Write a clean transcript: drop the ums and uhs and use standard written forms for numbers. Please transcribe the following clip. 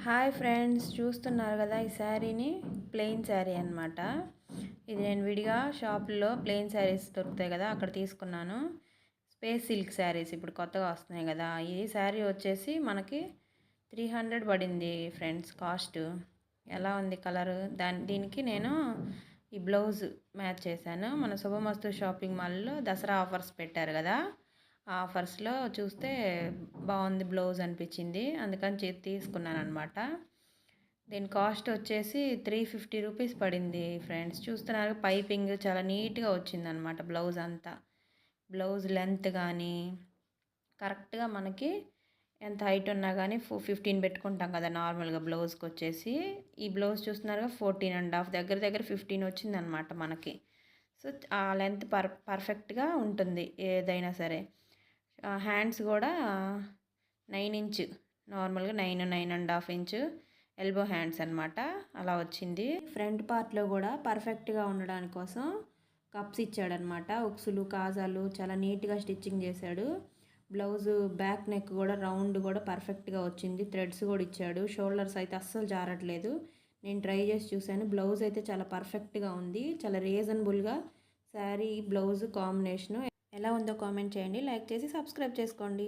Hi friends, చూస్తున్నారు కదా ఈ శారీని. ప్లెయిన్ శారీ అనమాట. ఇది నేను విడిగా షాపుల్లో ప్లెయిన్ శారీస్ దొరుకుతాయి కదా, అక్కడ తీసుకున్నాను. స్పేస్ సిల్క్ శారీస్ ఇప్పుడు కొత్తగా వస్తున్నాయి కదా. ఈ శారీ వచ్చేసి మనకి 300 పడింది ఫ్రెండ్స్ కాస్ట్. ఎలా ఉంది కలర్, దీనికి నేను ఈ బ్లౌజ్ మ్యాచ్ చేశాను. మన శుభమస్తు షాపింగ్ మాల్లో దసరా ఆఫర్స్ పెట్టారు కదా, ఆ ఆఫర్స్లో చూస్తే బాగుంది బ్లౌజ్ అనిపించింది, అందుకని తీసుకున్నాను అనమాట. దీని కాస్ట్ వచ్చేసి 350 రూపీస్ పడింది ఫ్రెండ్స్. చూస్తున్నారు పైపింగ్ చాలా నీట్గా వచ్చిందనమాట. బ్లౌజ్ అంతా, బ్లౌజ్ లెంత్ కానీ కరెక్ట్గా మనకి ఎంత హైట్ ఉన్నా కానీ 15 పెట్టుకుంటాం కదా నార్మల్గా బ్లౌజ్కి వచ్చేసి. ఈ బ్లౌజ్ చూస్తున్నారుగా 14.5, దగ్గర దగ్గర 15 వచ్చిందనమాట మనకి. సో ఆ లెంత్ పర్ఫెక్ట్గా ఉంటుంది ఏదైనా సరే. హ్యాండ్స్ కూడా 9 ఇంచ్, నార్మల్గా 9.5 ఇంచ్ ఎల్బో హ్యాండ్స్ అనమాట, అలా వచ్చింది. ఫ్రంట్ పార్ట్లో కూడా పర్ఫెక్ట్గా ఉండడానికి కోసం కప్స్ ఇచ్చాడనమాట. ఉక్సులు కాజాలు చాలా నీట్గా స్టిచ్చింగ్ చేశాడు. బ్లౌజు బ్యాక్ నెక్ కూడా రౌండ్ కూడా పర్ఫెక్ట్గా వచ్చింది. థ్రెడ్స్ కూడా ఇచ్చాడు. షోల్డర్స్ అయితే అస్సలు జారట్లేదు. నేను ట్రై చేసి చూశాను. బ్లౌజ్ అయితే చాలా పర్ఫెక్ట్గా ఉంది. చాలా రీజనబుల్గా శారీ బ్లౌజ్ కాంబినేషను ఎలా ఉందో కామెంట్ చేయండి. లైక్ చేసి సబ్స్క్రైబ్ చేసుకోండి.